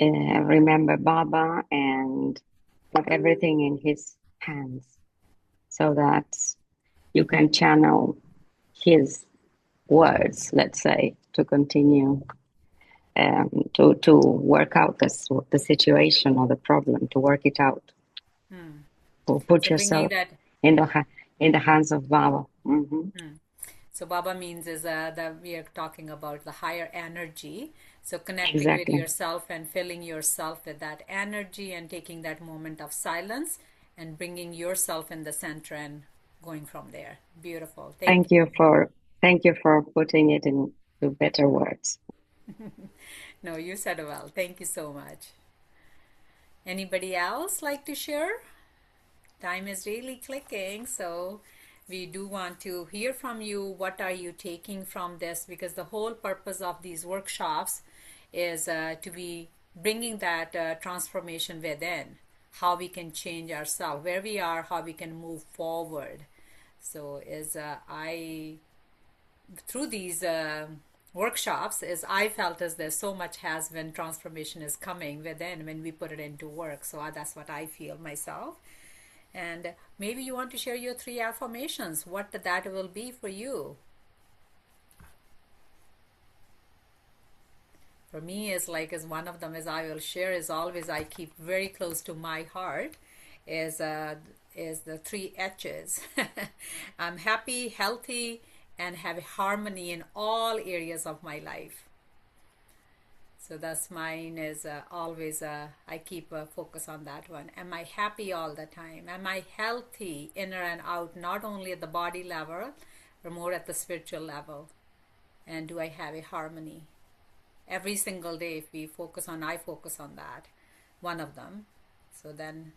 remember Baba, and put everything in his hands so that you can channel his words, let's say, to continue to work out the situation or the problem, to work it out. To put So yourself that in the hands of Baba. So Baba means is that we are talking about the higher energy. So connecting Exactly. with yourself and filling yourself with that energy and taking that moment of silence and bringing yourself in the center and going from there. Beautiful. Thank you for putting it into better words. No, you said well. Thank you so much. Anybody else like to share? Time is really clicking, so we do want to hear from you. What are you taking from this? Because the whole purpose of these workshops is to be bringing that transformation within, how we can change ourselves, where we are, how we can move forward. So I through these workshops is I felt as there's so much has when transformation is coming within when we put it into work. So that's what I feel myself. And maybe you want to share your 3 affirmations, what that will be for you. For me, is one of them is I will share is always I keep very close to my heart is the 3 H's. I'm happy, healthy, and have harmony in all areas of my life. So that's mine is always, I keep a focus on that one. Am I happy all the time? Am I healthy inner and out, not only at the body level, but more at the spiritual level? And do I have a harmony? Every single day, if we focus on, I focus on that, one of them. So then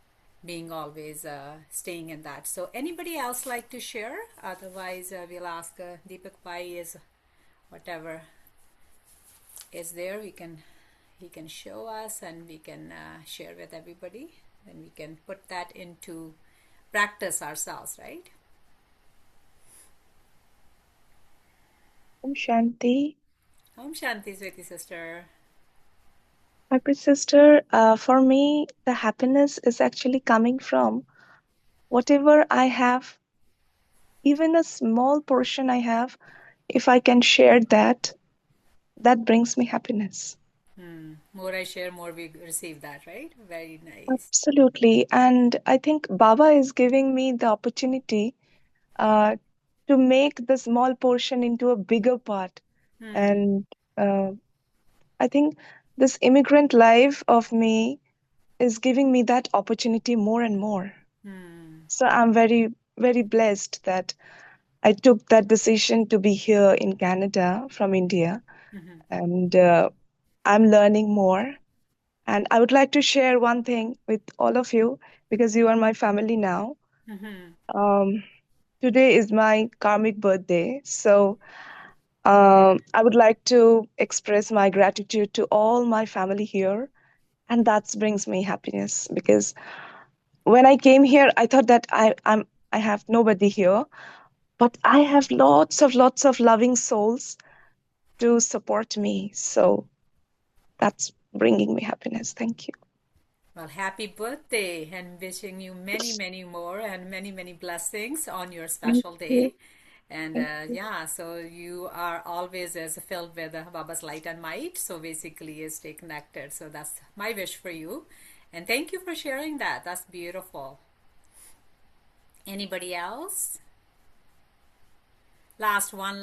being always staying in that. So anybody else like to share? Otherwise, we'll ask Deepak Bhai is whatever is there, he can show us and we can share with everybody, and we can put that into practice ourselves, right? Om Shanti. Om Shanti, Sweti sister. My pretty sister, for me, the happiness is actually coming from whatever I have, even a small portion I have, if I can share that, that brings me happiness. More I share, more we receive that, right? Very nice. Absolutely. And I think Baba is giving me the opportunity uh, to make the small portion into a bigger part. And uh, I think this immigrant life of me is giving me that opportunity more and more. So I'm very, very blessed that I took that decision to be here in Canada from India. And I'm learning more. And I would like to share one thing with all of you because you are my family now. Um, Today is my karmic birthday. So I would like to express my gratitude to all my family here. And that brings me happiness because when I came here, I thought that I have nobody here, but I have lots of loving souls to support me. So that's bringing me happiness. Thank you. Well, happy birthday and wishing you many, many more and many, many blessings on your Thank special you. day. And Thank you. yeah, so you are always as filled with Baba's light and might. So basically, you stay connected. So that's my wish for you. And thank you for sharing that. That's beautiful. Anybody else? Last one.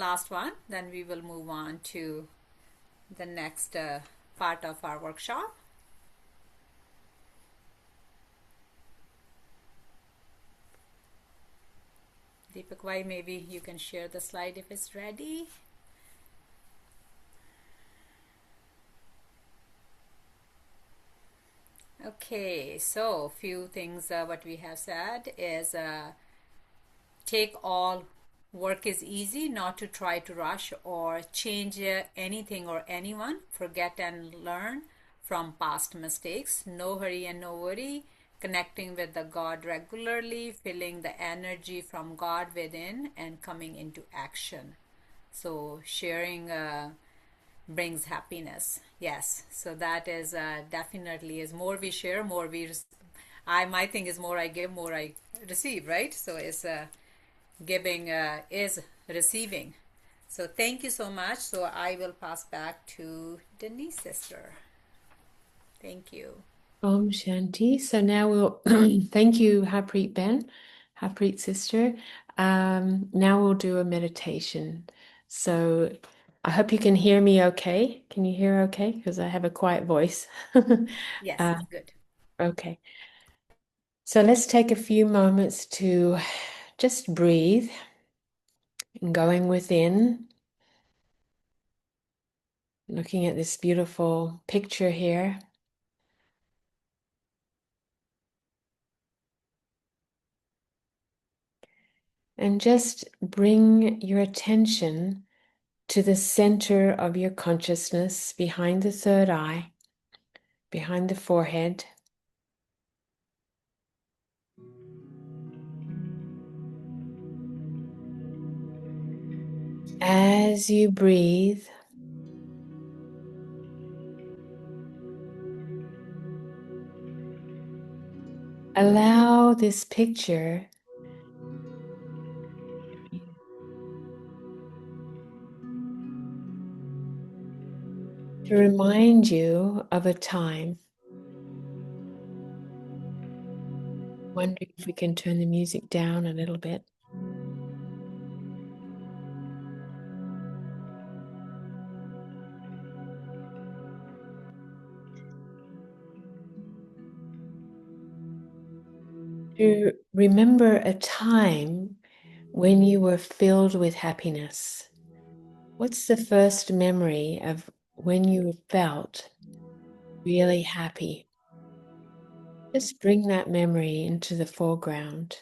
Then we will move on to the next part of our workshop. Deepak Bhai, maybe you can share the slide if it's ready. Okay, so few things what we have said is take all work is easy, not to try to rush or change anything or anyone. Forget and learn from past mistakes. No hurry and no worry. Connecting with the God regularly, feeling the energy from God within, and coming into action. So sharing brings happiness. Yes, so that is definitely is more we share, more we. I my thing is more I give, more I receive. Right. So it's giving is receiving. So thank you so much. So I will pass back to Denise, sister. Thank you. Om Shanti. So now we'll thank you, Harpreet Ben, Harpreet sister. Now we'll do a meditation. So I hope you can hear me okay. Can you hear okay? Because I have a quiet voice. Yes, Uh, it's good. okay. So let's take a few moments to just breathe, going within, looking at this beautiful picture here. And just bring your attention to the center of your consciousness behind the third eye, behind the forehead. As you breathe, allow this picture to remind you of a time. Wondering if we can turn the music down a little bit. To remember a time when you were filled with happiness. What's the first memory of when you felt really happy? Just bring that memory into the foreground.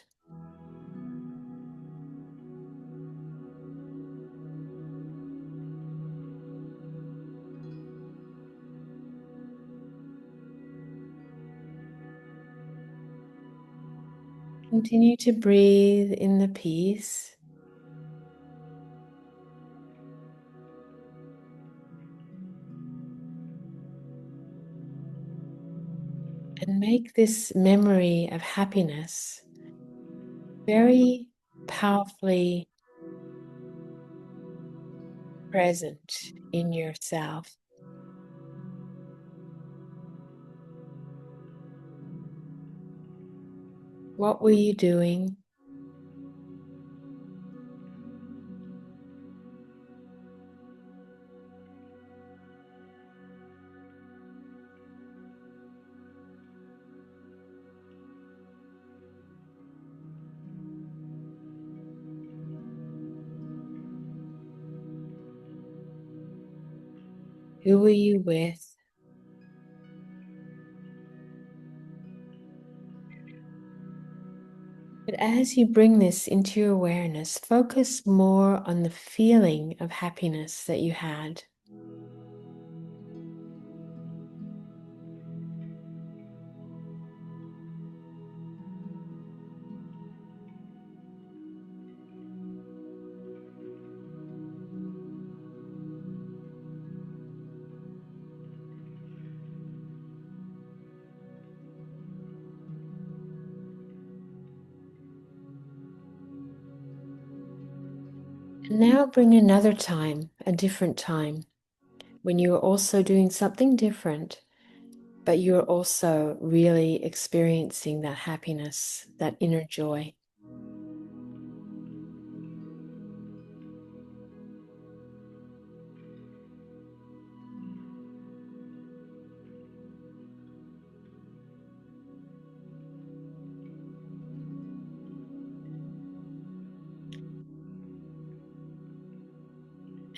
Continue to breathe in the peace. And make this memory of happiness very powerfully present in yourself. What were you doing? Who were you with? But as you bring this into your awareness, focus more on the feeling of happiness that you had. And now bring another time, a different time, when you are also doing something different, but you're also really experiencing that happiness, that inner joy.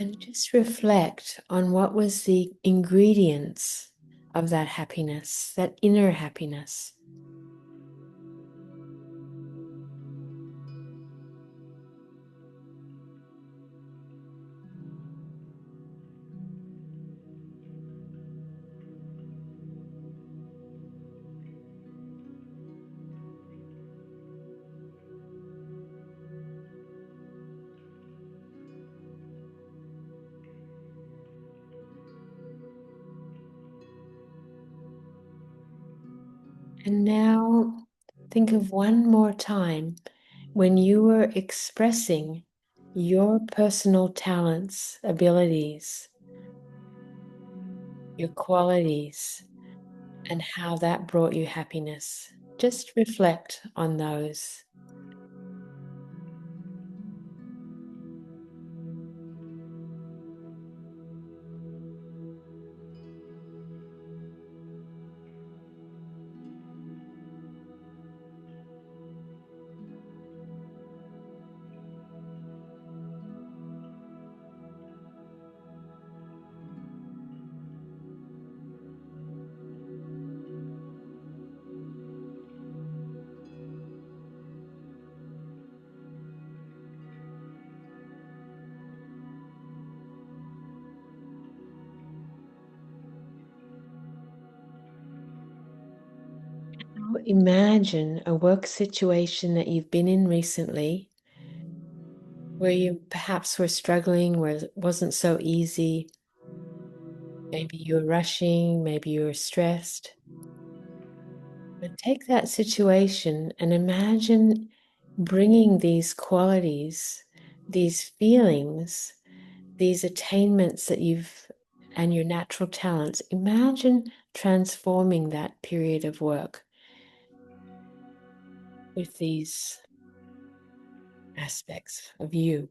And just reflect on what was the ingredients of that happiness, that inner happiness. And now think of one more time when you were expressing your personal talents, abilities, your qualities, and how that brought you happiness. Just reflect on those. Now imagine a work situation that you've been in recently where you perhaps were struggling, where it wasn't so easy. Maybe you were rushing, maybe you were stressed. But take that situation and imagine bringing these qualities, these feelings, these attainments that you've, and your natural talents. Imagine transforming that period of work with these aspects of you.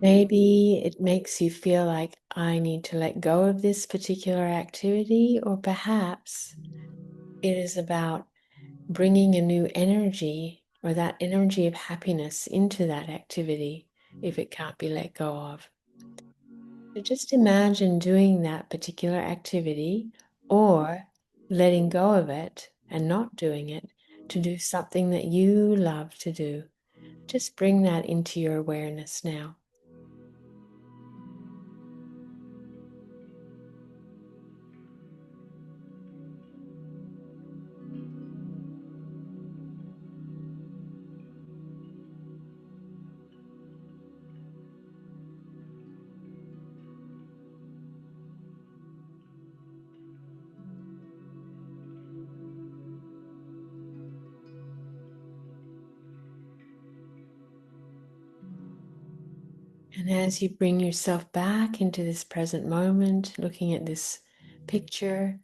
Maybe it makes you feel like I need to let go of this particular activity, or perhaps it is about bringing a new energy or that energy of happiness into that activity if it can't be let go of. So just imagine doing that particular activity or letting go of it and not doing it to do something that you love to do. Just bring that into your awareness now. And as you bring yourself back into this present moment, looking at this picture,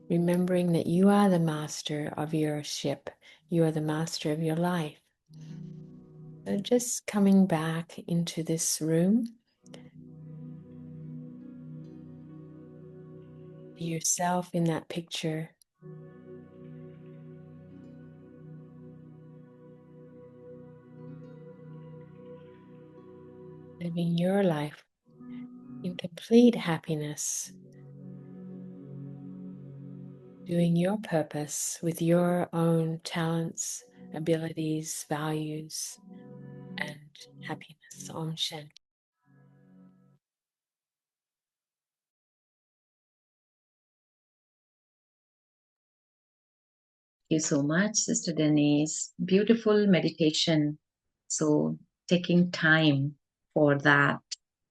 remembering that you are the master of your ship, you are the master of your life. So just coming back into this room, yourself in that picture. Living your life in complete happiness, doing your purpose with your own talents, abilities, values, and happiness. Om Shanti. Thank you so much, Sister Denise. Beautiful meditation. So, taking time for that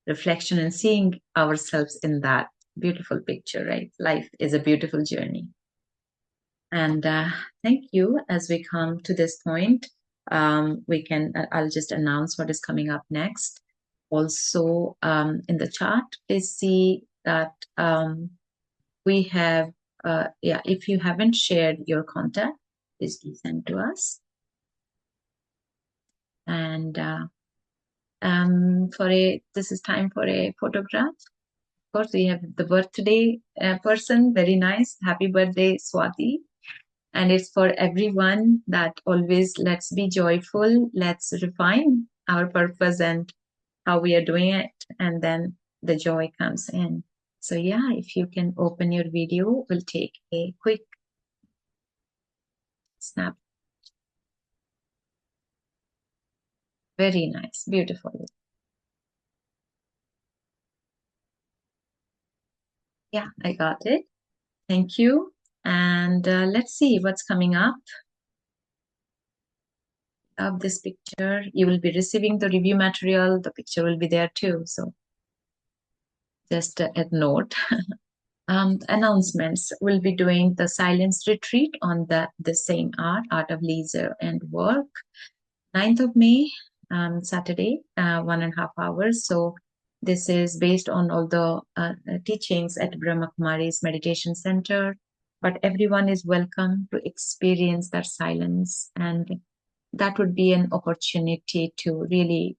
reflection and seeing ourselves in that beautiful picture, right? Life is a beautiful journey. And thank you. As we come to this point, I'll just announce what is coming up next. Also, in the chart, please see that we have, if you haven't shared your contact, please do send to us. And this is time for a photograph. Of course, we have the birthday person. Very nice. Happy birthday, Swati. And it's for everyone that always, let's be joyful. Let's refine our purpose and how we are doing it. And then the joy comes in. So yeah, if you can open your video, we'll take a quick snap. Very nice. Beautiful. Yeah, I got it. Thank you. And let's see what's coming up. Of this picture, you will be receiving the review material. The picture will be there too. So just a note. Announcements. We'll be doing the silence retreat on the same art of leisure and work. 9th of May, Saturday, 1.5 hours. So this is based on all the teachings at Brahma Kumari's Meditation Center. But everyone is welcome to experience that silence. And that would be an opportunity to really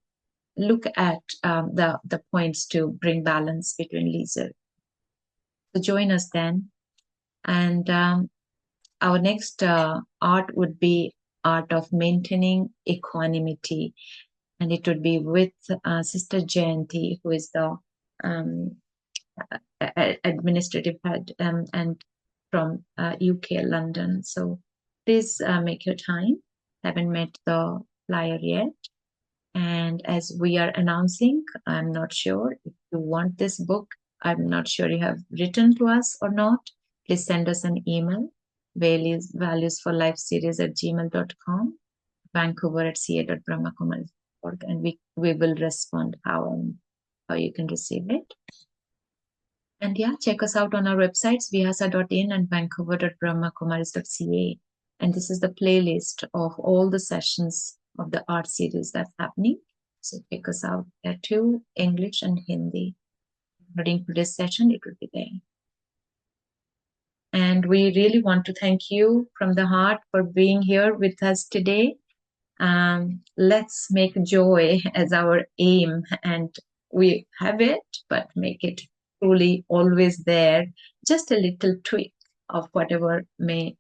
look at the points to bring balance between leisure. So join us then. And our next art would be art of maintaining equanimity. And it would be with Sister Jayanti, who is the administrative head and from UK, London. So please make your time. Haven't met the flyer yet. And as we are announcing, I'm not sure if you want this book. I'm not sure you have written to us or not. Please send us an email, valuesforlifeseries@gmail.com, vancouver@ca.brahmakumaris.org, and we will respond how you can receive it. And yeah, check us out on our websites, vihasa.in and vancouver.brahmakumaris.ca. And this is the playlist of all the sessions of the art series that's happening. So check us out there too, English and Hindi. Including for this session, it will be there. And we really want to thank you from the heart for being here with us today. Let's make joy as our aim, and we have it, but make it truly always there. Just a little tweak of whatever may,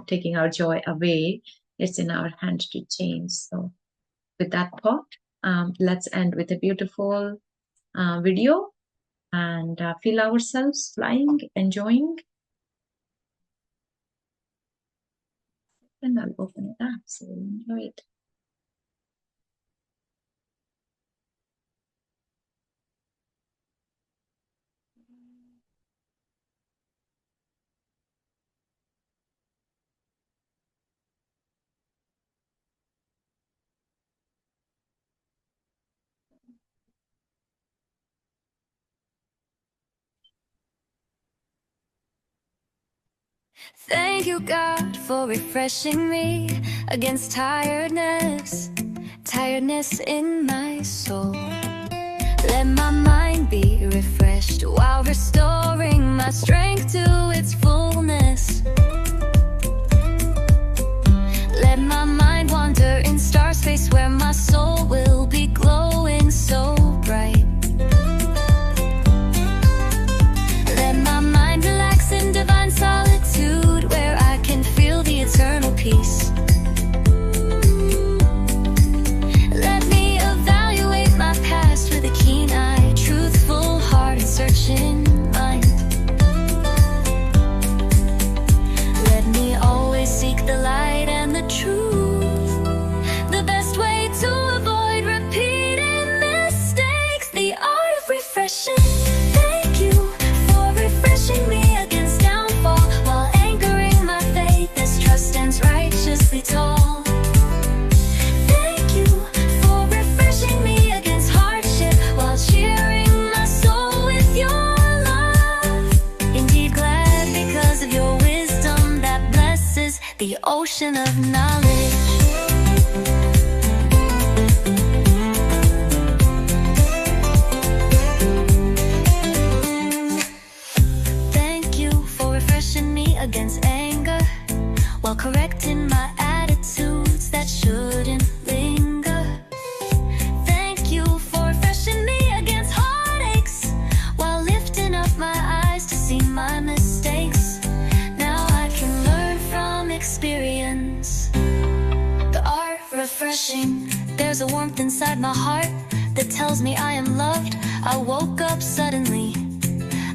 taking our joy away. It's in our hand to change. So with that thought, let's end with a beautiful video and feel ourselves flying, enjoying. And I'll open it up so enjoy it. Thank you, God, for refreshing me against tiredness in my soul. Let my mind be refreshed while restoring my strength to its fullness. Let my mind wander in star space where my soul will be glowing so bright. Let my mind relax in divine solitude where I can feel the eternal peace. Let me evaluate my past with a keen eye, truthful heart, and searching mind. Let me always seek the light and the truth, the best way to avoid repeating mistakes, the art of refreshing. Thank you for refreshing me against downfall while anchoring my faith as trust stands righteously tall. Thank you for refreshing me against hardship while cheering my soul with your love. Indeed glad because of your wisdom that blesses the ocean of knowledge. Thank you for refreshing me against anger while correcting my attitudes that shouldn't linger. Thank you for refreshing me against heartaches while lifting up my eyes to see my mistakes. Now I can learn from experience, the art of refreshing. There's a warmth inside my heart that tells me I am loved. I woke up suddenly.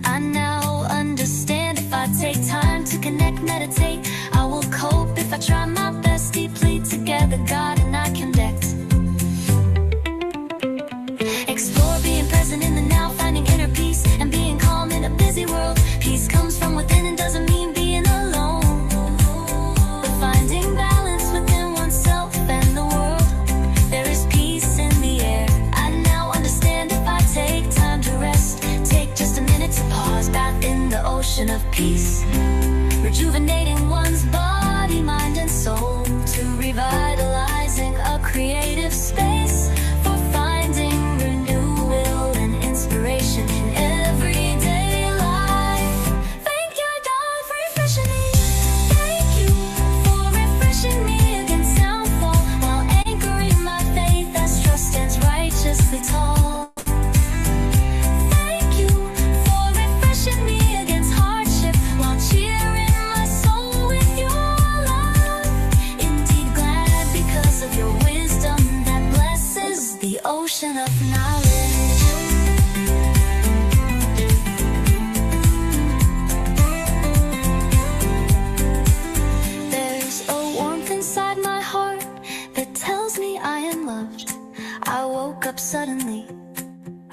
I now understand if I take time to connect, meditate, I will cope if I try my best deeply together, God and I connect. Explore being present in the now, finding inner peace and being calm in a busy world. Peace comes from within and doesn't mean being alone, but finding balance within oneself and the world. There is peace in the air. I now understand if I take time to rest, take just a minute to pause, bath in the ocean of peace, rejuvenating one's body, mind, and soul, to revitalizing a creative space for finding renewal and inspiration in everyday life. Thank you, God, for refreshing me. Thank you for refreshing me against downfall while anchoring my faith as trust stands righteously tall. Thank you for refreshing me against hardship while cheering my soul with your love. Indeed glad because of your wisdom that blesses the ocean of knowledge. There's a warmth inside my heart that tells me I am loved. I woke up suddenly.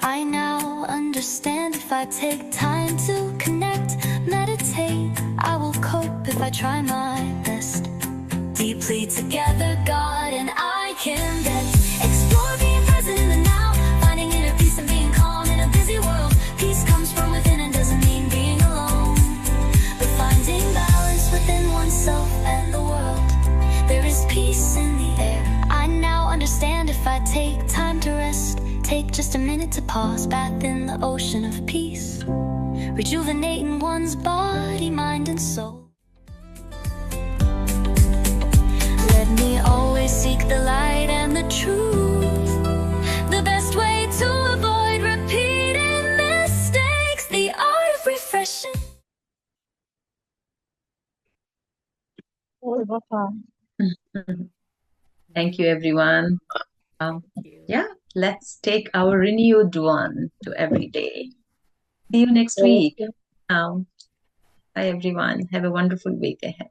I now understand if I take time to connect, meditate, I will cope if I try my best. Deeply together, God and I can get. Explore being present in the now, finding inner peace and being calm in a busy world. Peace comes from within and doesn't mean being alone, but finding balance within oneself and the world. There is peace in the air. I now understand if I take time to rest, take just a minute to pause, bath in the ocean of peace, rejuvenating one's body, mind, and soul. Let me always seek the light and the truth, the best way to avoid repeating mistakes, the art of refreshing. Thank you, everyone. Yeah, let's take our renewed one to every day. See you next week. Bye, everyone. Have a wonderful week ahead.